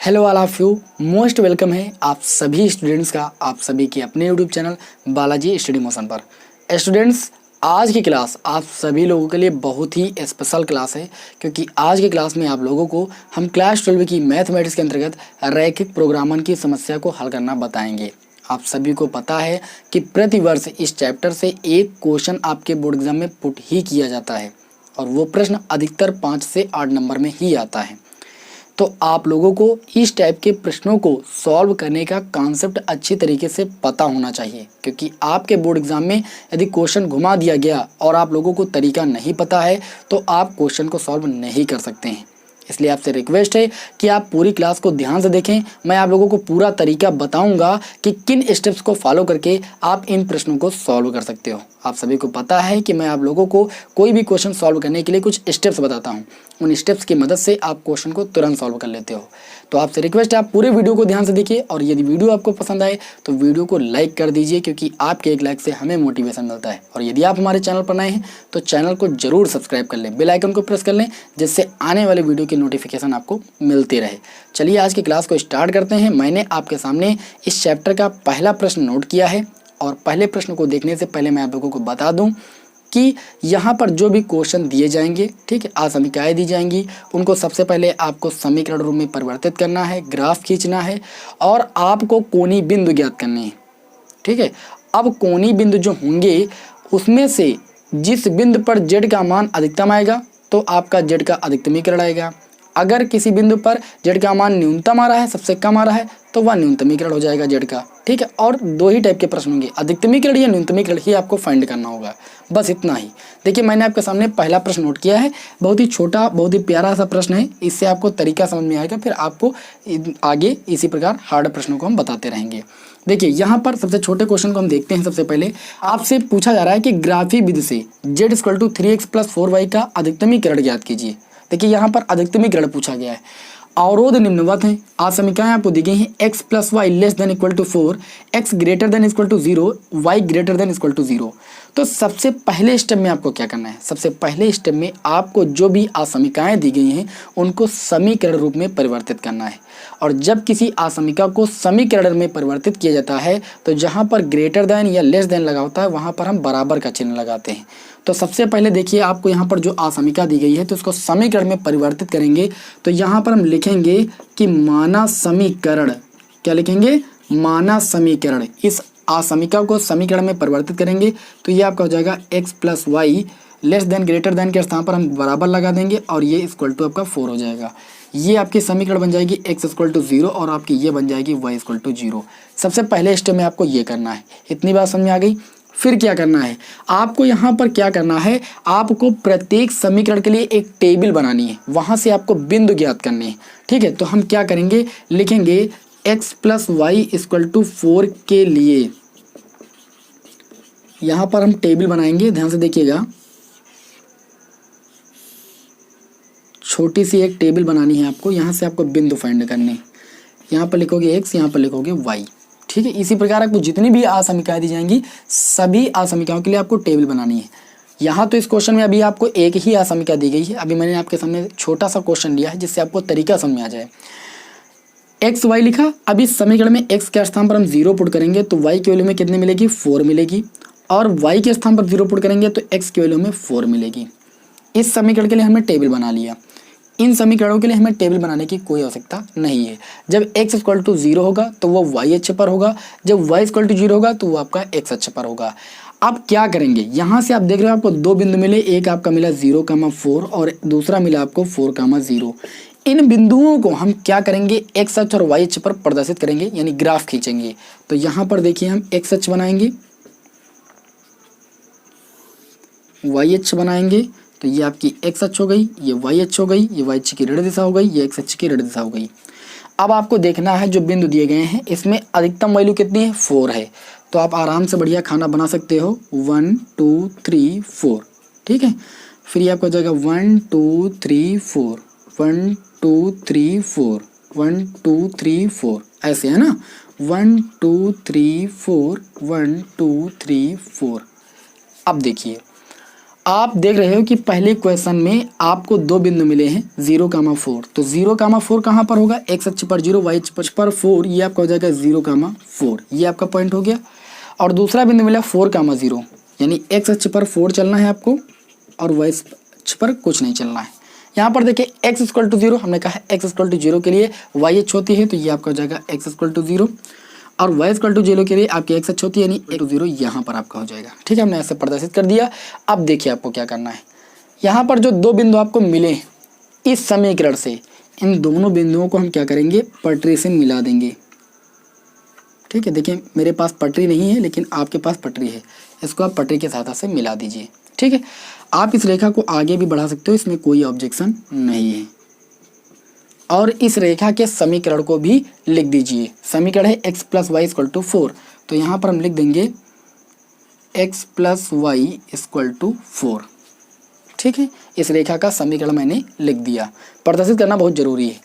Hello all of you, most welcome है आप सभी स्टूडेंट्स का आप सभी के अपने YouTube channel Balaji study motion पर। स्टूडेंट्स, आज की क्लास आप सभी लोगों के लिए बहुत ही स्पेशल क्लास है, क्योंकि आज की क्लास में आप लोगों को हम क्लास 12 की मैथमेटिक्स के अंतर्गत रैखिक प्रोग्रामन की समस्या को हल करना बताएंगे। आप सभी को पता है कि प्रतिवर्ष इस चैप्टर से एक क्वेश्चन आपके बोर्ड एग्जाम में पुट ही किया जाता है और वो प्रश्न अधिकतर 5 से 8 नंबर में ही आता है। तो आप लोगों को इस टाइप के प्रश्नों को सॉल्व करने का कॉन्सेप्ट अच्छी तरीके से पता होना चाहिए, क्योंकि आपके बोर्ड एग्जाम में यदि क्वेश्चन घुमा दिया गया और आप लोगों को तरीका नहीं पता है तो आप क्वेश्चन को सॉल्व नहीं कर सकते हैं। इसलिए आपसे रिक्वेस्ट है कि आप पूरी क्लास को ध्यान से देखें। मैं आप लोगों को पूरा तरीका बताऊंगा कि किन स्टेप्स को फॉलो करके आप इन प्रश्नों को सॉल्व कर सकते हो। आप सभी को पता है कि मैं आप लोगों को कोई भी क्वेश्चन सॉल्व करने के लिए कुछ स्टेप्स बताता हूं, उन स्टेप्स की मदद से आप क्वेश्चन को तुरंत सॉल्व कर लेते हो। तो आपसे रिक्वेस्ट है आप पूरे वीडियो को ध्यान से देखिए, और यदि वीडियो आपको पसंद आए तो वीडियो को लाइक कर दीजिए, क्योंकि आपके एक लाइक से हमें मोटिवेशन मिलता है। और यदि आप हमारे चैनल पर नए हैं तो चैनल को जरूर सब्सक्राइब कर लें, बेल आइकन को प्रेस कर लें, जिससे आने वाले वीडियो की नोटिफिकेशन आपको मिलती रहे। चलिए आज की क्लास को स्टार्ट करते हैं। मैंने आपके सामने इस चैप्टर का पहला प्रश्न नोट किया है, और पहले प्रश्न को देखने से पहले मैं आप लोगों को बता दूं कि यहाँ पर जो भी क्वेश्चन दिए जाएंगे, ठीक है, आसमिकाएँ दी जाएंगी, उनको सबसे पहले आपको समीकरण रूप में परिवर्तित करना है, ग्राफ खींचना है और आपको कोणीय बिंदु ज्ञात करने हैं। ठीक है, अब कोणीय बिंदु जो होंगे उसमें से जिस बिंदु पर z का मान अधिकतम आएगा तो आपका z का अधिकतमीकरण आएगा। अगर किसी बिंदु पर z का मान न्यूनतम आ रहा है, सबसे कम आ रहा है, तो वह न्यूनतमीकरण हो जाएगा z का। ठीक है, और दो ही टाइप के प्रश्न होंगे, अधिकतमीकरण या न्यूनतमीकरण ही आपको फाइंड करना होगा, बस इतना ही। देखिए मैंने आपके सामने पहला प्रश्न नोट किया है, बहुत ही छोटा बहुत ही प्यारा सा प्रश्न है, इससे आपको तरीका समझ में आएगा, फिर आपको आगे इसी प्रकार हार्ड प्रश्नों को हम बताते रहेंगे। देखिए यहाँ पर सबसे छोटे क्वेश्चन को हम देखते हैं। सबसे पहले आपसे पूछा जा रहा है कि ग्राफी विधि से z = 3x + 4y का अधिकतमीकरण ज्ञात कीजिए। देखिए यहाँ पर अधिकतमीकरण पूछा गया है, अवरोध निम्नवत हैं, आसमिकाएं आपको दी गई हैं x + y < 4, x > 0, y > 0। तो सबसे पहले स्टेप में आपको क्या करना है, सबसे पहले स्टेप में आपको जो भी आसमिकाएं दी गई हैं उनको समीकरण रूप में परिवर्तित करना है। और जब किसी आसमिका को समीकरण में परिवर्तित किया जाता है तो जहाँ पर ग्रेटर देन या लेस देन लगा होता है वहाँ पर हम बराबर का चिन्ह लगाते हैं। तो सबसे पहले देखिए आपको यहाँ पर जो आसमिका दी गई है तो उसको समीकरण में परिवर्तित करेंगे। तो यहाँ पर हम लिखेंगे कि माना समीकरण, क्या लिखेंगे, माना समीकरण। इस आसमिका को समीकरण में परिवर्तित करेंगे तो ये आपका हो जाएगा x + y < के स्थान पर हम बराबर लगा देंगे और ये इक्वल टू आपका 4 हो जाएगा। ये आपकी समीकरण बन जाएगी x = 0 और आपकी ये बन जाएगी y = 0। सबसे पहले स्टेप में आपको ये करना है। इतनी बात समझ में आ गई। फिर क्या करना है आपको, यहाँ पर क्या करना है, आपको प्रत्येक समीकरण के लिए एक टेबल बनानी है, वहाँ से आपको बिंदु ज्ञात करने हैं। ठीक है, तो हम क्या करेंगे, लिखेंगे x + y = 4 के लिए यहाँ पर हम टेबल बनाएंगे। ध्यान से देखिएगा, छोटी सी एक टेबल बनानी है आपको, यहाँ से आपको बिंदु फाइंड करने हैं। यहाँ पर लिखोगे x, यहाँ पर लिखोगे y। ठीक है, इसी प्रकार आपको जितनी भी आसमिकाएं दी जाएंगी सभी आसमिकाओं के लिए आपको टेबल बनानी है। यहाँ तो इस क्वेश्चन में अभी आपको एक ही आसमिका दी गई है, अभी मैंने आपके सामने छोटा सा क्वेश्चन लिया है जिससे आपको तरीका समझ में आ जाए। एक्स वाई लिखा, अब इस समीकरण में x के स्थान पर हम 0 पुट करेंगे तो y की वैल्यू में कितने मिलेगी, 4 मिलेगी, और y के स्थान पर 0 पुट करेंगे तो x की वैल्यू में 4 मिलेगी। इस समीकरण के लिए हमने टेबल बना लिया। इन समीकरणों के लिए हमें टेबल बनाने की कोई आवश्यकता नहीं है। जब x = 0 होगा तो वो y अक्ष पर होगा, जब y = 0 होगा तो वो आपका x अक्ष पर होगा। अब क्या करेंगे, यहाँ से आप देख रहे हो आपको दो बिंदु मिले, एक आपका मिला 0,4 और दूसरा मिला आपको 4,0। इन बिंदुओं को हम क्या करेंगे, x अक्ष और y अक्ष पर प्रदर्शित करेंगे, यानी ग्राफ खींचेंगे। तो यहाँ पर देखिए हम x अक्ष बनाएंगे, y अक्ष बनाएंगे, तो ये आपकी x अक्ष हो गई, ये y अक्ष हो गई, ये y अक्ष की ऋण दिशा हो गई, ये x अक्ष की ऋण दिशा हो गई। अब आपको देखना है जो बिंदु दिए गए हैं इसमें अधिकतम वैल्यू कितनी है, 4 है। तो आप आराम से बढ़िया खाना बना सकते हो, 1 2 3 4। ठीक है, फिर ये आपका हो जाएगा 1 2 3 4, 1 2 3 4, 1 2 3 4, ऐसे है ना, 1 2 3 4, 1 2 3 4। अब देखिए आप देख रहे हो कि पहले क्वेश्चन में आपको दो बिंदु मिले हैं 0,4, तो 0,4 कहाँ पर होगा, एक्स अक्ष पर 0 वाई अक्ष पर 4, ये आपका हो जाएगा 0,4, ये आपका पॉइंट हो गया। और दूसरा बिंदु मिला 4,0, यानी एक्स अक्ष पर 4 चलना है आपको और वाई अक्ष पर कुछ नहीं चलना है। यहाँ पर देखिए x इक्वल टू 0, हमने कहा x इक्वल टू 0 के लिए वाई अक्ष होती है, तो ये आपका हो जाएगा x इक्वल टू 0, और y इक्वल टू 0 के लिए आपकी x अक्ष होती है, यानी x 0 यहाँ पर आपका हो जाएगा। ठीक है, हमने ऐसे प्रदर्शित कर दिया। अब देखिए आपको क्या करना है, यहाँ पर जो दो बिंदु आपको मिले इस समीकरण से, इन दोनों बिंदुओं को हम क्या करेंगे, पटरी से मिला देंगे। ठीक है, देखिए मेरे पास पटरी नहीं है लेकिन आपके पास पटरी है, इसको आप पटरी के सहायता से मिला दीजिए। ठीक है, आप इस रेखा को आगे भी बढ़ा सकते हो, इसमें कोई ऑब्जेक्शन नहीं है। और इस रेखा के समीकरण को भी लिख दीजिए। समीकरण है x plus y equal to 4, तो यहाँ पर हम लिख देंगे x plus y equal to 4। ठीक है, इस रेखा का समीकरण मैंने लिख दिया। प्रदर्शित करना बहुत जरूरी है।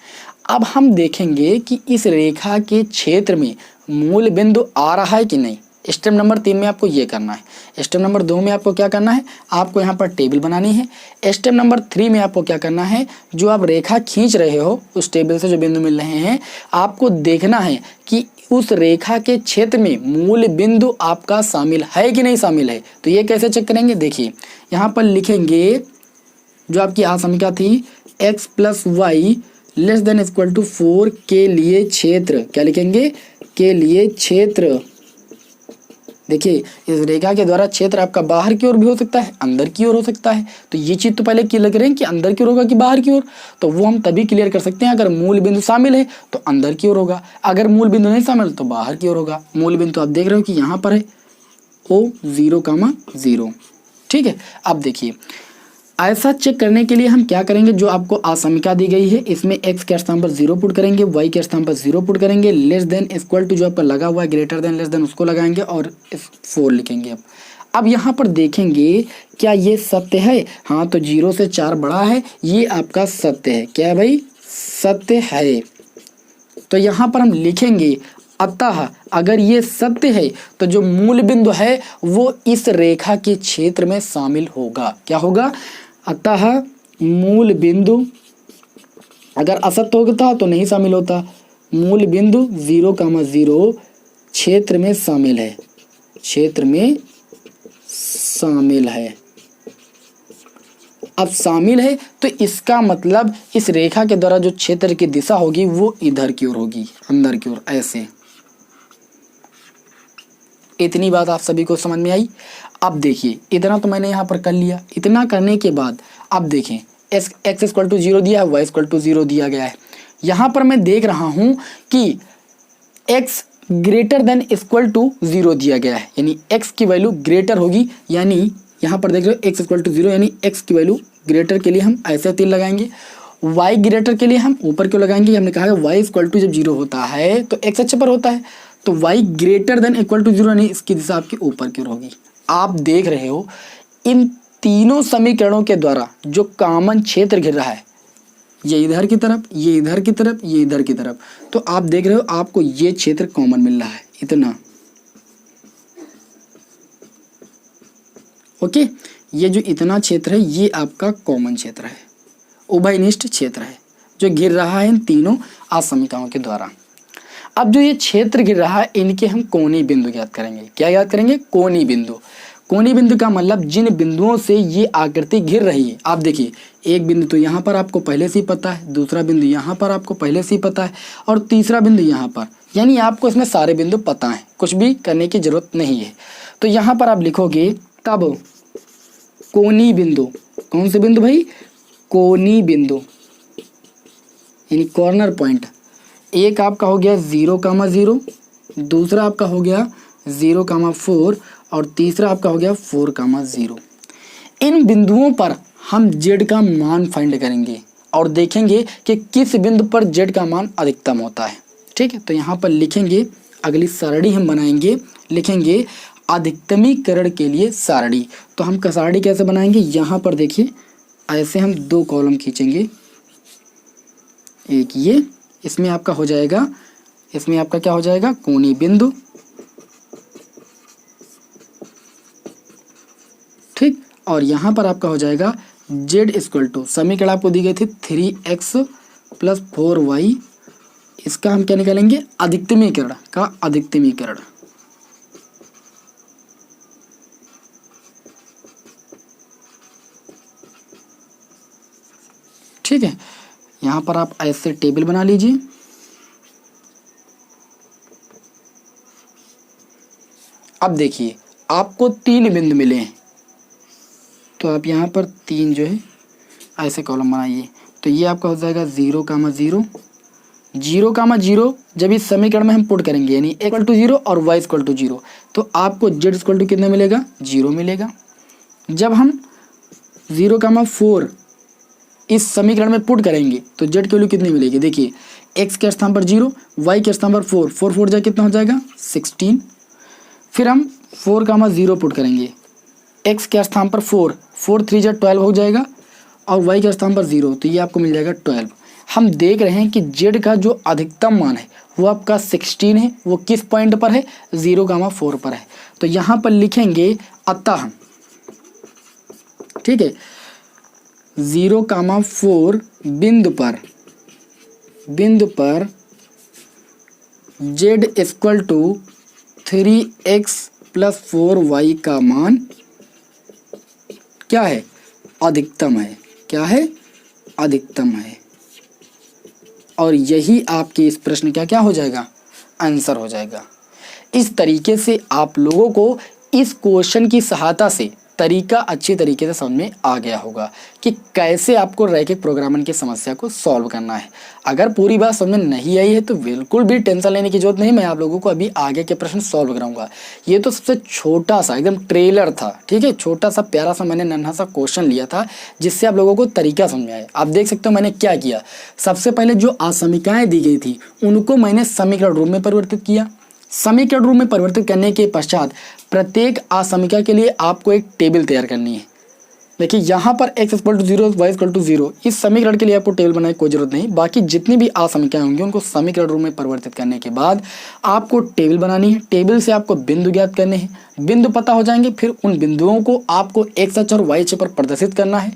अब हम देखेंगे कि इस रेखा के क्षेत्र में मूल बिंदु आ रहा है कि नहीं। स्टेप नंबर 3 में आपको ये करना है। स्टेप नंबर 2 में आपको क्या करना है, आपको यहाँ पर टेबल बनानी है। स्टेप नंबर 3 में आपको क्या करना है, जो आप रेखा खींच रहे हो उस टेबल से जो बिंदु मिल रहे हैं, आपको देखना है कि उस रेखा के क्षेत्र में मूल बिंदु आपका शामिल है कि नहीं शामिल है। तो ये कैसे चेक करेंगे, देखिए यहाँ पर लिखेंगे, जो आपकी आसमिका थी x plus y less than equal to 4 के लिए क्षेत्र, क्या लिखेंगे, के लिए क्षेत्र। देखिए इस रेखा के द्वारा क्षेत्र आपका बाहर की ओर भी हो सकता है, अंदर की ओर हो सकता है। तो ये चीज़ तो पहले क्लियर करें कि अंदर की ओर होगा कि बाहर की ओर, तो वो हम तभी क्लियर कर सकते हैं अगर मूल बिंदु शामिल है तो अंदर की ओर होगा, अगर मूल बिंदु नहीं शामिल तो बाहर की ओर होगा। मूल बिंदु तो आप देख रहे हो कि यहाँ पर है O 0,0। ठीक है, अब देखिए ऐसा चेक करने के लिए हम क्या करेंगे, जो आपको आसमिका दी गई है इसमें x के स्थान पर 0 पुट करेंगे, y के स्थान पर 0 पुट करेंगे, लेस देन इक्वल टू जो आपका लगा हुआ है ग्रेटर देन लेस देन उसको लगाएंगे और 4 लिखेंगे। अब यहाँ पर देखेंगे क्या ये सत्य है, हाँ तो 0 से 4 बड़ा है, ये आपका सत्य है। क्या है भाई, सत्य है। तो यहाँ पर हम लिखेंगे अतः अगर ये सत्य है तो जो मूल बिंदु है वो इस रेखा के क्षेत्र में शामिल होगा। क्या होगा, अतः मूल बिंदु, अगर असत्य होता तो नहीं शामिल होता, मूल बिंदु 0,0 क्षेत्र में शामिल है, क्षेत्र में शामिल है। अब शामिल है तो इसका मतलब इस रेखा के द्वारा जो क्षेत्र की दिशा होगी वो इधर की ओर होगी, अंदर की ओर, ऐसे। इतनी बात आप सभी को समझ में आई। अब देखिए इतना तो मैंने यहाँ पर कर लिया। इतना करने के बाद अब देखें x इक्वल टू 0 दिया है, y इक्वल टू 0 दिया गया है। यहाँ पर मैं देख रहा हूँ कि x greater than equal to 0 दिया गया है, यानी x की वैल्यू ग्रेटर होगी, यानी यहाँ पर देख रहे हो x इक्वल टू 0, यानी x की वैल्यू ग्रेटर के लिए हम ऐसे तीर लगाएंगे। y ग्रेटर के लिए हम ऊपर क्यों लगाएंगे, हमने कहा y इक्वल टू जब 0 होता है तो x अक्ष पर होता है, तो y greater than equal to 0 यानी इसकी दिशा आपकी ऊपर की ओर होगी। आप देख रहे हो इन तीनों समीकरणों के द्वारा जो कॉमन क्षेत्र घिर रहा है, ये इधर की तरफ, ये इधर की तरफ, ये इधर की तरफ, तो आप देख रहे हो आपको ये क्षेत्र कॉमन मिल रहा है, इतना। ओके, ये जो इतना क्षेत्र है ये आपका कॉमन क्षेत्र है, उभयनिष्ठ क्षेत्र है जो घिर रहा है इन तीनों आसमिकाओं के द्वारा। अब जो ये क्षेत्र घिर रहा है इनके हम कोणीय बिंदु ज्ञात करेंगे। क्या याद करेंगे, कोणीय बिंदु। कोणीय बिंदु का मतलब जिन बिंदुओं से ये आकृति घिर रही है। आप देखिए एक बिंदु तो यहाँ पर आपको पहले से ही पता है, दूसरा बिंदु यहाँ पर आपको पहले से ही पता है, और तीसरा बिंदु यहाँ पर, यानी आपको इसमें सारे बिंदु पता है, कुछ भी करने की जरूरत नहीं है। तो यहाँ पर आप लिखोगे तब कोणीय बिंदु, कौन से बिंदु भाई, कोणीय बिंदु यानी कॉर्नर पॉइंट। एक आपका हो गया 0,0, दूसरा आपका हो गया 0,4 और तीसरा आपका हो गया 4,0। इन बिंदुओं पर हम z का मान फाइंड करेंगे और देखेंगे कि किस बिंदु पर z का मान अधिकतम होता है। ठीक है, तो यहाँ पर लिखेंगे, अगली सारणी हम बनाएंगे, लिखेंगे अधिकतमीकरण के लिए सारणी। तो हम सारणी कैसे बनाएंगे, यहाँ पर देखिए ऐसे हम 2 कॉलम खींचेंगे, एक ये, इसमें आपका हो जाएगा, इसमें आपका क्या हो जाएगा, कोणीय बिंदु। ठीक, और यहाँ पर आपका हो जाएगा z इक्वल टू, समीकरण आपको दी गई थी 3x प्लस 4y, इसका हम क्या निकालेंगे, अधिकतमीकरण का अधिकतमीकरण। ठीक है, यहाँ पर आप ऐसे टेबल बना लीजिए। अब देखिए आपको 3 बिंदु मिले हैं, तो आप यहाँ पर 3 जो है ऐसे कॉलम बनाइए। तो ये आपका हो जाएगा 0, 0, 0, जब इस समीकरण में हम पुट करेंगे यानी इक्वल टू 0 और y इक्वल टू 0, तो आपको z इक्वल टू कितना मिलेगा, 0 मिलेगा। जब हम 0, 4 इस समीकरण में पुट करेंगे तो z की वैल्यू कितनी मिलेगी, देखिए x के स्थान पर 0, y के स्थान पर 4, 4 4 जाए कितना हो जाएगा 16। फिर हम 4, 0 पुट करेंगे, x के स्थान पर 4, 4 3 जा 12 हो जाएगा और y के स्थान पर 0, तो ये आपको मिल जाएगा 12। हम देख रहे हैं कि z का जो अधिकतम मान है वो आपका 16 है, वो किस पॉइंट पर है, 0, 4 पर है। तो यहाँ पर लिखेंगे अतः, ठीक है, 0, 4 बिंदु पर z equal to 3x plus 4y का मान क्या है, अधिकतम है। क्या है, अधिकतम है। और यही आपके इस प्रश्न का क्या हो जाएगा, आंसर हो जाएगा। इस तरीके से आप लोगों को इस क्वेश्चन की सहायता से तरीका अच्छी तरीके से समझ में आ गया होगा कि कैसे आपको रैखिक प्रोग्रामिंग की समस्या को सॉल्व करना है। अगर पूरी बात समझ में नहीं आई है तो बिल्कुल भी टेंशन लेने की जरूरत नहीं, मैं आप लोगों को अभी आगे के प्रश्न सॉल्व कराऊंगा। ये तो सबसे छोटा सा एकदम ट्रेलर था, ठीक है, छोटा सा प्यारा सा मैंने नन्हा सा क्वेश्चन लिया था जिससे आप लोगों को तरीका समझ में आए। आप देख सकते हो मैंने क्या किया, सबसे पहले जो असमीकाएँ दी गई थी उनको मैंने समीकरण रूप में परिवर्तित किया। समीकरण रूप में परिवर्तित करने के पश्चात प्रत्येक असमीका के लिए आपको एक टेबल तैयार करनी है। देखिए यहाँ पर x equal to 0, y equal to 0, इस समीकरण के लिए आपको टेबल बनाने की कोई जरूरत नहीं। बाकी जितनी भी असमीकाएं होंगी उनको समीकरण रूप में परिवर्तित करने के बाद आपको टेबल बनानी है। टेबल से आपको बिंदु ज्ञात करने हैं, बिंदु पता हो जाएंगे, फिर उन बिंदुओं को आपको x अक्ष और y अक्ष पर प्रदर्शित करना है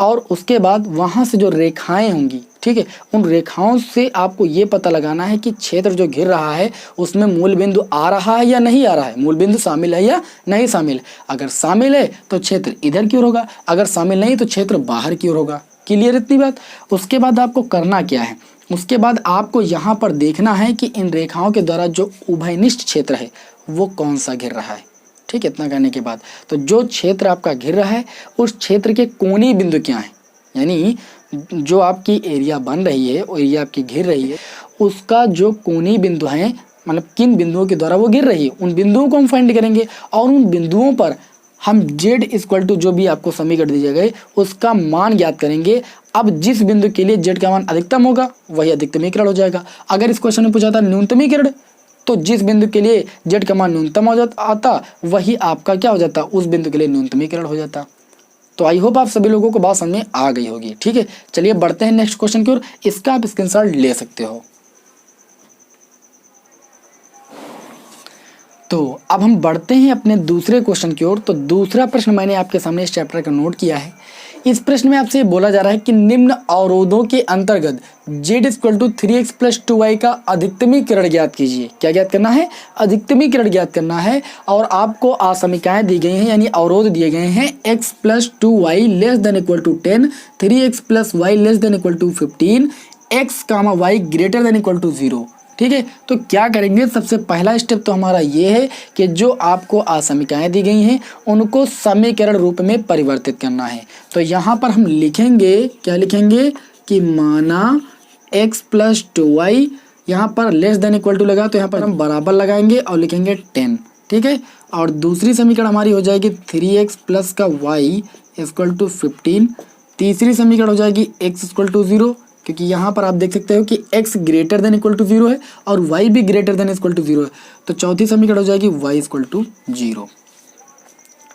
और उसके बाद वहाँ से जो रेखाएं होंगी, ठीक है, उन रेखाओं से आपको ये पता लगाना है कि क्षेत्र जो घिर रहा है उसमें मूल बिंदु आ रहा है या नहीं आ रहा है, मूल बिंदु शामिल है या नहीं शामिल। अगर शामिल है तो क्षेत्र इधर की ओर होगा, अगर शामिल नहीं तो क्षेत्र बाहर की ओर होगा। क्लियर इतनी बात। उसके बाद आपको करना क्या है, उसके बाद आपको यहाँ पर देखना है कि इन रेखाओं के द्वारा जो उभयनिष्ठ क्षेत्र है वो कौन सा घिर रहा है। ठीक है, इतना करने के बाद तो जो क्षेत्र आपका घिर रहा है उस क्षेत्र के कोणीय बिंदु क्या है, यानी जो आपकी एरिया बन रही है, वो एरिया आपकी घिर रही है, उसका जो कोणीय बिंदु है, मतलब किन बिंदुओं के द्वारा वो गिर रही है, उन बिंदुओं को हम फाइंड करेंगे और उन बिंदुओं पर हम z इक्वल टू जो भी आपको समीकरण दिया गया उसका मान ज्ञात करेंगे। अब जिस बिंदु के लिए z का मान अधिकतम होगा वही अधिकतमीकरण हो जाएगा। अगर इस क्वेश्चन में पूछा था न्यूनतमीकरण, तो जिस बिंदु के लिए z का मान न्यूनतम हो जाता आता वही आपका क्या हो जाता, उस बिंदु के लिए न्यूनतमीकरण हो जाता। तो आई होप आप सभी लोगों को बात समझ में आ गई होगी। ठीक है, चलिए बढ़ते हैं नेक्स्ट क्वेश्चन की ओर। इसका आप स्क्रीनशॉट ले सकते हो। तो अब हम बढ़ते हैं अपने दूसरे क्वेश्चन की ओर। तो दूसरा प्रश्न मैंने आपके सामने इस चैप्टर का नोट किया है। इस प्रश्न में आपसे बोला जा रहा है कि निम्न अवरोधों के अंतर्गत z equal to 3x plus 2y का अधिकतमीकरण ज्ञात कीजिए। क्या ज्ञात करना है, अधिकतमीकरण ज्ञात करना है। और आपको असमीकाएं दी गई हैं, यानी अवरोध दिए गए हैं x plus 2y less than equal to 10, 3x plus y less than equal to 15, x comma y greater than equal to 0। ठीक है, तो क्या करेंगे, सबसे पहला स्टेप तो हमारा ये है कि जो आपको असमीकाएं दी गई हैं उनको समीकरण रूप में परिवर्तित करना है। तो यहाँ पर हम लिखेंगे, क्या लिखेंगे कि माना x प्लस 2y, यहाँ पर लेस देन इक्वल टू लगा तो यहाँ पर हम बराबर लगाएंगे और लिखेंगे 10। ठीक है, और दूसरी समीकरण हमारी हो जाएगी 3x प्लस का y इक्वल टू 15। तीसरी समीकरण हो जाएगी x इक्वल टू 0, क्योंकि यहाँ पर आप देख सकते हो कि x greater than equal to 0 है और y भी ग्रेटर देन इक्वल टू 0 है। तो चौथी समीकरण हो जाएगी y इक्वल टू 0।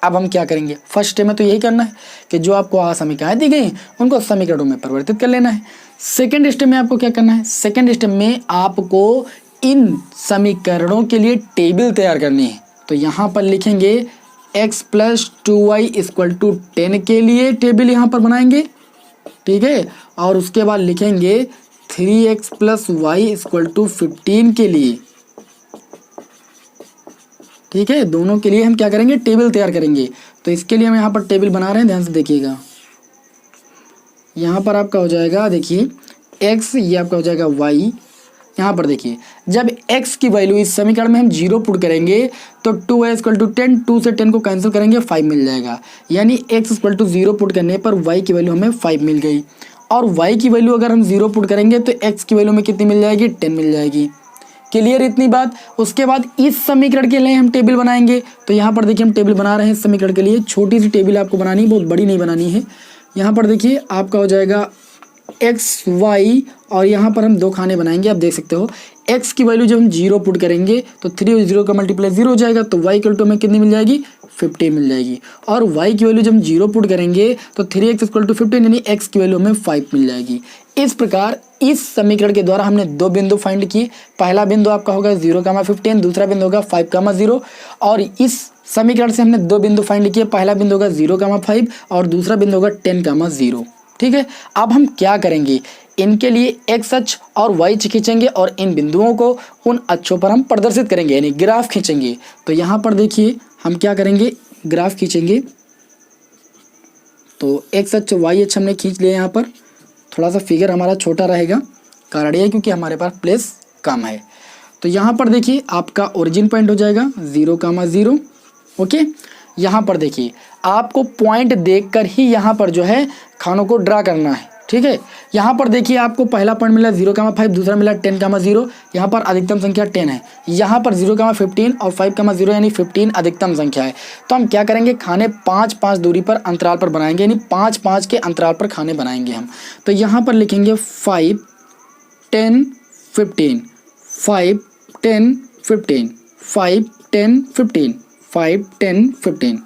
अब हम क्या करेंगे, फर्स्ट स्टेप में तो यही करना है कि जो आपको असमीकाएं दी गई उनको समीकरणों में परिवर्तित कर लेना है। सेकेंड स्टेप में आपको क्या करना है, सेकेंड स्टेप में आपको इन समीकरणों के लिए टेबल तैयार करनी है। तो यहाँ पर लिखेंगे x plus 2y equal to 10 के लिए टेबल यहाँ पर बनाएंगे, ठीक है। और उसके बाद लिखेंगे 3x plus y equal to 15 के लिए, ठीक है। दोनों के लिए हम क्या करेंगे, टेबल तैयार करेंगे। तो इसके लिए हम यहाँ पर टेबल बना रहे हैं, ध्यान से देखिएगा। यहाँ पर आपका हो जाएगा, देखिए x, ये आपका हो जाएगा y। यहाँ पर देखिए जब x की वैल्यू इस समीकरण में हम 0 पुट करेंगे तो 2y इक्वल टू 10, 2 से 10 को कैंसिल करेंगे 5 मिल जाएगा। यानी x इक्वल टू 0 पुट करने पर y की वैल्यू हमें 5 मिल गई। और y की वैल्यू अगर हम 0 पुट करेंगे तो x की वैल्यू में कितनी मिल जाएगी, 10 मिल जाएगी। क्लियर इतनी बात। उसके बाद इस समीकरण के लिए हम टेबल बनाएंगे। तो यहाँ पर देखिए हम टेबल बना रहे हैं इस समीकरण के लिए। छोटी सी टेबल आपको बनानी है, बहुत बड़ी नहीं बनानी है। यहाँ पर देखिए आपका हो जाएगा एक्स वाई, और यहाँ पर हम दो खाने बनाएंगे। आप देख सकते हो x की वैल्यू जब हम 0 पुट करेंगे तो 3 और 0 का मल्टीप्लाई 0 हो जाएगा, तो y इक्वल टू हमें कितनी मिल जाएगी, 50 मिल जाएगी। और y की वैल्यू जब हम 0 पुट करेंगे तो 3x इक्वल टू 15, यानी x की वैल्यू हमें 5 मिल जाएगी। इस प्रकार इस समीकरण के द्वारा हमने दो बिंदु फाइंड किए। पहला बिंदु आपका होगा 0,15, दूसरा बिंदु होगा 5,0। और इस समीकरण से हमने दो बिंदु फाइंड किए। पहला बिंदु होगा 0,5 और दूसरा बिंदु होगा 10,0, ठीक है। अब हम क्या करेंगे, इनके लिए x अक्ष और y अक्ष खींचेंगे और इन बिंदुओं को उन अक्षों पर हम प्रदर्शित करेंगे, यानी ग्राफ खींचेंगे। तो यहाँ पर देखिए हम क्या करेंगे, ग्राफ खींचेंगे। तो x अक्ष y अक्ष हमने खींच लिया। यहाँ पर थोड़ा सा फिगर हमारा छोटा रहेगा, कारण ये क्योंकि हमारे पास प्लेस कम है। तो यहाँ पर देखिए आपका ओरिजिन पॉइंट हो जाएगा 0,0, ओके। यहाँ पर देखिए आपको पॉइंट देखकर ही यहाँ पर जो है खानों को ड्रा करना है, ठीक है। यहाँ पर देखिए आपको पहला पॉइंट मिला 0,5, दूसरा मिला 10,0। यहाँ पर अधिकतम संख्या 10 है। यहाँ पर 0,15 और 5,0 यानी 15 अधिकतम संख्या है। तो हम क्या करेंगे, खाने 5-5 दूरी पर अंतराल पर बनाएंगे, यानी 5-5 के अंतराल पर खाने बनाएंगे हम। तो यहाँ पर लिखेंगे 5, 10, 15, 5, 10, 15, 5, 10, 15, 5, 10, 15।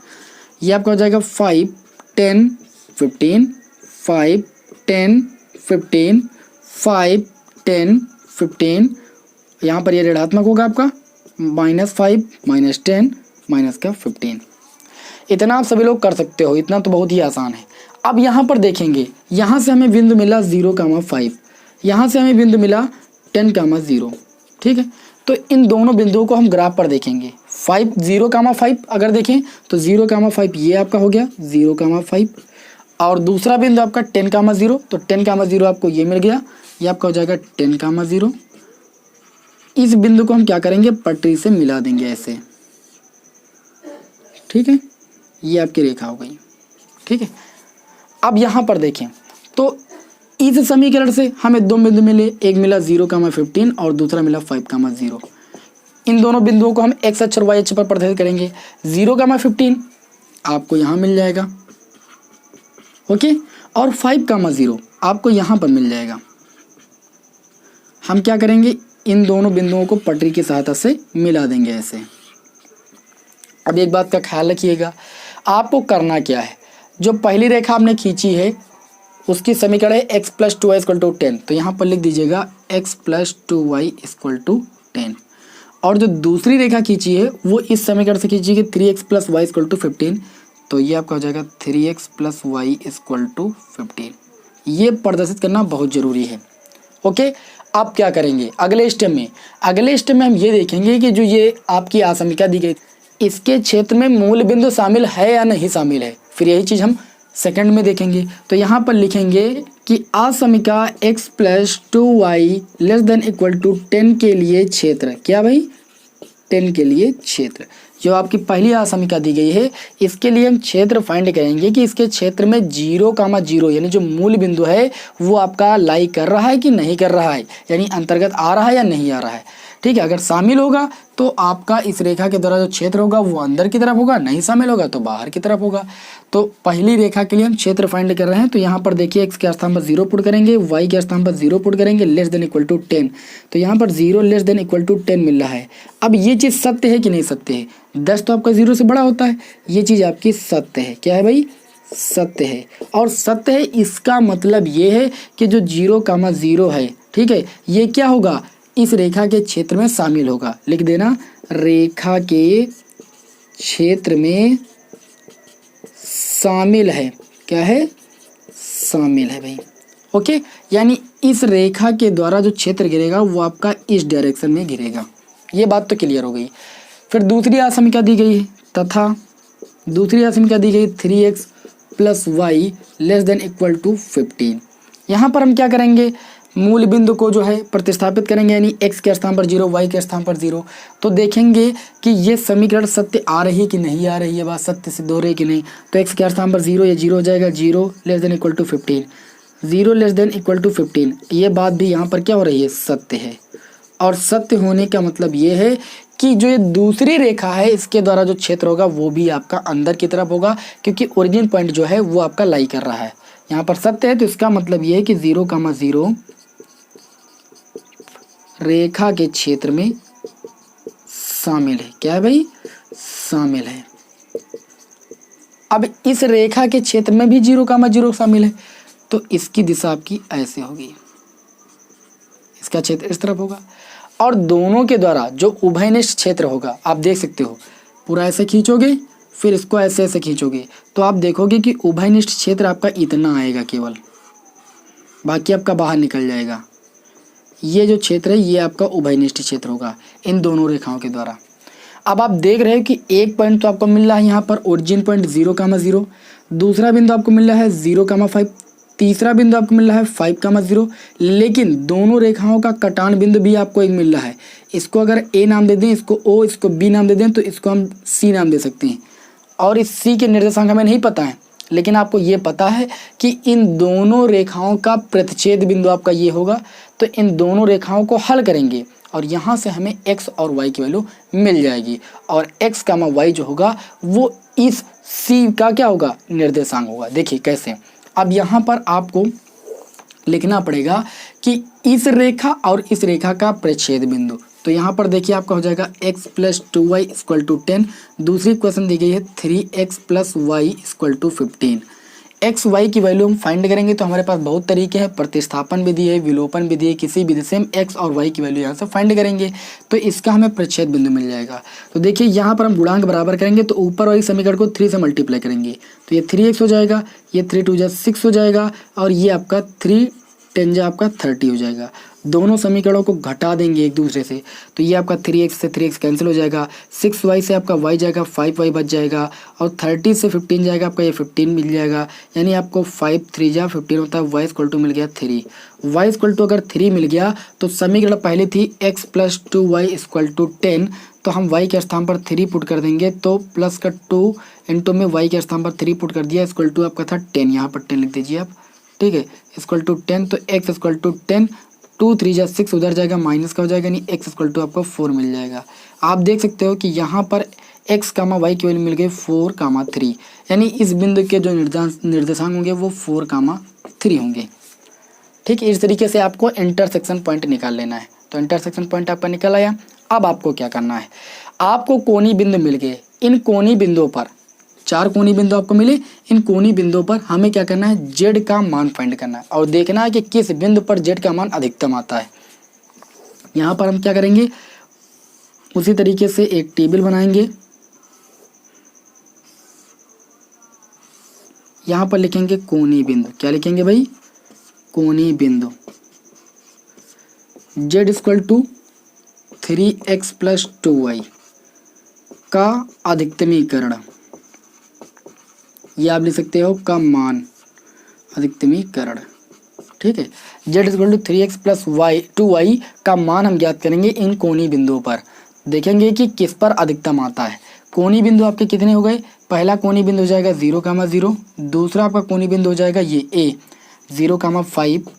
ये आपका हो जाएगा 5, 10, 15, 5, 10, 15, 5, 10, 15। यहाँ पर ये ऋणात्मक होगा आपका -5, -10, -15। इतना आप सभी लोग कर सकते हो, इतना तो बहुत ही आसान है। अब यहाँ पर देखेंगे, यहाँ से हमें बिंदु मिला 0,5, यहाँ से हमें बिंदु मिला 10,0, ठीक है। तो इन दोनों बिंदुओं को हम ग्राफ पर देखेंगे। 0,5 अगर देखें तो 0,5 ये आपका हो गया 0,5, और दूसरा बिंदु आपका 10,0, तो 10,0 आपको ये मिल गया, ये आपका हो जाएगा 10,0। इस बिंदु को हम क्या करेंगे, पटरी से मिला देंगे ऐसे, ठीक है। ये आपकी रेखा हो गई, ठीक है। अब यहाँ पर देखें तो इस समीकरण से हमें दो बिंदु मिले, एक मिला 0,15 और दूसरा मिला 5,0। इन दोनों बिंदुओं को हम x अक्ष और y अक्ष पर प्रदर्शित करेंगे। 0,15 आपको यहाँ मिल जाएगा, ओके, और 5,0 आपको यहाँ पर मिल जाएगा। हम क्या करेंगे, इन दोनों बिंदुओं को पटरी की सहायता से मिला देंगे ऐसे। अब एक बात का ख्याल रखिएगा, आपको करना क्या है, जो पहली रेखा आपने खींची है उसकी समीकरण है x plus 2y equal to 10। तो यहाँ पर लिख दीजिएगा x plus 2y equal to 10। और जो दूसरी रेखा खींची है वो इस समीकरण से खींची है 3x plus y equal to 15। तो ये आपका हो जाएगा 3x plus y equal to 15। ये प्रदर्शित करना बहुत ज़रूरी है, ओके। आप क्या करेंगे अगले स्टेप में, हम ये देखेंगे कि जो ये आपकी आसमिका दी गई इसके क्षेत्र में मूल बिंदु शामिल है या नहीं शामिल है। फिर यही चीज़ हम सेकंड में देखेंगे। तो यहाँ पर लिखेंगे कि आसमिका x plus 2y less than equal to 10 के लिए क्षेत्र, क्या भाई, 10 के लिए क्षेत्र। जो आपकी पहली आसमिका दी गई है इसके लिए हम क्षेत्र फाइंड करेंगे कि इसके क्षेत्र में 0,0 यानी जो मूल बिंदु है वो आपका लाई कर रहा है कि नहीं कर रहा है, यानी अंतर्गत आ रहा है या नहीं आ रहा है, ठीक है। अगर शामिल होगा तो आपका इस रेखा के द्वारा जो क्षेत्र होगा वो अंदर की तरफ होगा, नहीं शामिल होगा तो बाहर की तरफ होगा। तो पहली रेखा के लिए हम क्षेत्र फाइंड कर रहे हैं। तो यहाँ पर देखिए x के स्थान पर 0 पुट करेंगे, y के स्थान पर 0 पुट करेंगे, लेस देन इक्वल टू 10। तो यहाँ पर 0 लेस देन इक्वल टू 10 मिल रहा है। अब ये चीज़ सत्य है कि नहीं सत्य है, 10 तो आपका 0 से बड़ा होता है, ये चीज़ आपकी सत्य है। क्या है भाई, सत्य है। और सत्य है इसका मतलब ये है कि जो 0,0 है, ठीक है, ये क्या होगा, इस रेखा के क्षेत्र में शामिल होगा। लिख देना, रेखा के क्षेत्र में शामिल है। क्या है? शामिल है भाई। ओके, यानी इस रेखा के द्वारा जो क्षेत्र गिरेगा वो आपका इस डायरेक्शन में गिरेगा। ये बात तो क्लियर हो गई। फिर दूसरी आसमी क्या दी गई है, तथा दूसरी आसमी क्या दी गई, 3x + y < 15। यहाँ पर हम क्या करेंगे, मूल बिंदु को जो है प्रतिस्थापित करेंगे, यानी x के स्थान पर 0, y के स्थान पर 0। तो देखेंगे कि ये समीकरण सत्य आ रही है कि नहीं आ रही है, बात सत्य सिद्ध हो रही है कि नहीं। तो x के स्थान पर 0, ये 0 हो जाएगा, 0 < 15, 0 < 15। ये बात भी यहाँ पर क्या हो रही है, सत्य है। और सत्य होने का मतलब ये है कि जो ये दूसरी रेखा है इसके द्वारा जो क्षेत्र होगा वो भी आपका अंदर की तरफ होगा, क्योंकि ओरिजिन पॉइंट जो है वो आपका लाई कर रहा है। यहाँ पर सत्य है तो इसका मतलब ये है कि 0,0 रेखा के क्षेत्र में शामिल है। क्या है भाई? शामिल है। अब इस रेखा के क्षेत्र में भी 0,0 शामिल है, तो इसकी दिशा आपकी ऐसे होगी, इसका क्षेत्र इस तरफ होगा। और दोनों के द्वारा जो उभयनिष्ठ क्षेत्र होगा, आप देख सकते हो, पूरा ऐसे खींचोगे फिर इसको ऐसे ऐसे खींचोगे तो आप देखोगे कि उभयनिष्ठ क्षेत्र आपका इतना आएगा केवल, बाकी आपका बाहर निकल जाएगा। ये जो क्षेत्र है ये आपका उभयनिष्ठ क्षेत्र होगा इन दोनों रेखाओं के द्वारा। अब आप देख रहे हो कि एक पॉइंट तो आपको मिल रहा है यहाँ पर ओरिजिन पॉइंट 0,0, दूसरा बिंदु आपको मिल रहा है 0,5, तीसरा बिंदु आपको मिल रहा है 5,0, लेकिन दोनों रेखाओं का कटान बिंदु भी आपको एक मिल रहा है। इसको अगर ए नाम दे दें, इसको ओ, इसको बी नाम दे दें, तो इसको हम सी नाम दे सकते हैं। और इस सी के निर्देशांक हमें नहीं पता है, लेकिन आपको ये पता है कि इन दोनों रेखाओं का प्रतिच्छेद बिंदु आपका ये होगा। तो इन दोनों रेखाओं को हल करेंगे और यहाँ से हमें x और y की वैल्यू मिल जाएगी। और x, y जो होगा वो इस c का क्या होगा, निर्देशांक होगा। देखिए कैसे, अब यहाँ पर आपको लिखना पड़ेगा कि इस रेखा और इस रेखा का प्रतिच्छेद बिंदु। तो यहाँ पर देखिए आपका हो जाएगा x + 2y = 10। दूसरी क्वेश्चन दी गई है 3x + y = 15। x y की वैल्यू हम फाइंड करेंगे तो हमारे पास बहुत तरीके हैं, प्रतिस्थापन विधि है, विलोपन विधि है, किसी विधि से हम x और y की वैल्यू यहाँ से फाइंड करेंगे तो इसका हमें प्रतिच्छेद बिंदु मिल जाएगा। तो देखिए यहाँ पर हम गुणांक बराबर करेंगे तो ऊपर वाली समीकरण को 3 से मल्टीप्लाई करेंगे तो ये 3x हो जाएगा, ये 3 × 2 = 6 हो जाएगा, और ये आपका 3 × 10 आपका 30 हो जाएगा। दोनों समीकरणों को घटा देंगे एक दूसरे से तो ये आपका 3x से 3x कैंसिल हो जाएगा, 6y से आपका y जाएगा, 5y बच जाएगा, और 30 से 15 जाएगा आपका, ये 15 मिल जाएगा। यानी आपको 5 × 3 = 15 होता है। y = मिल गया 3। y = अगर 3 मिल गया तो समीकरण पहले थी x + 2y = 10, तो हम y के स्थान पर 3 पुट कर देंगे तो प्लस का 2 इंटू में y के स्थान पर 3 पुट कर दिया, = आपका था 10, यहाँ पर 10 लिख दीजिए आप, ठीक है, = 10। तो x = 10, 2 × 3 = 6 उधर जाएगा, माइनस का हो जाएगा, यानी x = आपको 4 मिल जाएगा। आप देख सकते हो कि यहाँ पर x, y की वैल्यू मिल गई 4,3, यानी इस बिंदु के जो निर्देशांक होंगे वो 4,3 होंगे। ठीक है, इस तरीके से आपको इंटरसेक्शन पॉइंट निकाल लेना है। तो इंटरसेक्शन पॉइंट आपका निकल आया। अब आपको क्या करना है, आपको कोणीय बिंदु मिल गए। इन कोणीय बिंदुओं पर 4 कोणीय बिंदु आपको मिले, इन कोणीय बिंदुओं पर हमें क्या करना है, z का मान फाइंड करना है और देखना है कि किस बिंदु पर z का मान अधिकतम आता है। यहाँ पर हम क्या करेंगे, उसी तरीके से एक टेबल बनाएंगे। यहाँ पर लिखेंगे कोणीय बिंदु। क्या लिखेंगे भाई, कोणीय बिंदु। z = 3x + 2y का अधिकतमीकरण, ये आप लिख सकते हो का मान, अधिकतमीकरण। ठीक है, z = 3x + 2y का मान हम ज्ञात करेंगे इन कोणीय बिंदुओं पर। देखेंगे कि किस पर अधिकतम आता है। कोणीय बिंदु आपके कितने हो गए, पहला कोणीय बिंदु हो जाएगा 0,0, दूसरा आपका कोणीय बिंदु हो जाएगा ये a 0,5,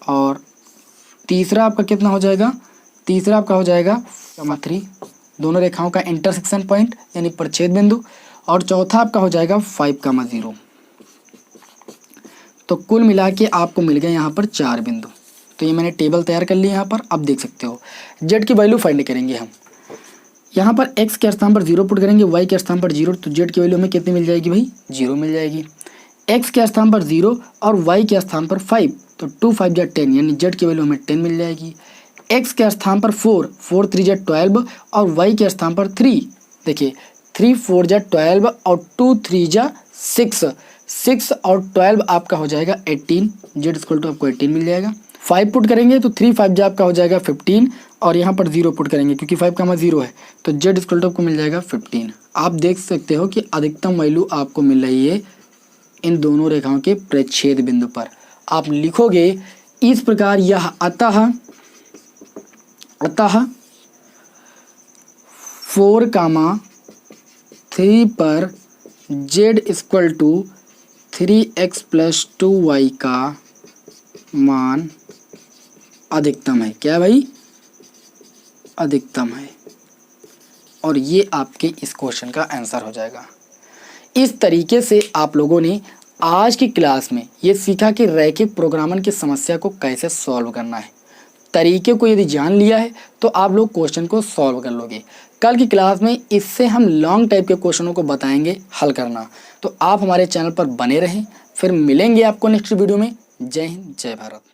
और तीसरा आपका कितना हो जाएगा, तीसरा आपका हो जाएगा 3, दोनों रेखाओं का इंटरसेक्शन पॉइंट यानी प्रतिच्छेद बिंदु, और चौथा आपका हो जाएगा 5,0। तो कुल मिला के आपको मिल गए यहाँ पर 4 बिंदु। तो ये मैंने टेबल तैयार कर लिया यहाँ पर। अब देख सकते हो z की वैल्यू फाइंड करेंगे हम। यहाँ पर x के स्थान पर 0 पुट करेंगे, y के स्थान पर 0, तो z की वैल्यू हमें कितनी मिल जाएगी भाई, 0 मिल जाएगी। x के स्थान पर 0 और y के स्थान पर 5, तो 2 × 5 = 10, यानी z की वैल्यू हमें 10 मिल जाएगी। x के स्थान पर 4, 4 × 3 = 12, और y के स्थान पर 3, देखिए 3 × 4 = 12 और 2 × 3 = 6 और 12 आपका हो जाएगा 18, जेड इक्वल टू आपको 18 मिल जाएगा। 5 पुट करेंगे तो 3 5 जो आपका हो जाएगा 15 और यहाँ पर 0 पुट करेंगे क्योंकि 5 का हमारा 0 है तो जेड इक्वल टू आपको मिल जाएगा 15। आप देख सकते हो कि अधिकतम वैल्यू आपको मिल रही है इन दोनों रेखाओं के प्रतिच्छेद बिंदु पर। आप लिखोगे इस प्रकार, यह अतः 4,3 पर z equal to 3x plus 2y का मान अधिकतम है। क्या भाई? अधिकतम है। और ये आपके इस क्वेश्चन का आंसर हो जाएगा। इस तरीके से आप लोगों ने आज की क्लास में ये सीखा कि रैखिक प्रोग्रामन की समस्या को कैसे सॉल्व करना है। तरीके को यदि जान लिया है तो आप लोग क्वेश्चन को सॉल्व कर लोगे। कल की क्लास में इससे हम लॉन्ग टाइप के क्वेश्चनों को बताएंगे हल करना। तो आप हमारे चैनल पर बने रहें, फिर मिलेंगे आपको नेक्स्ट वीडियो में। जय हिंद, जय भारत।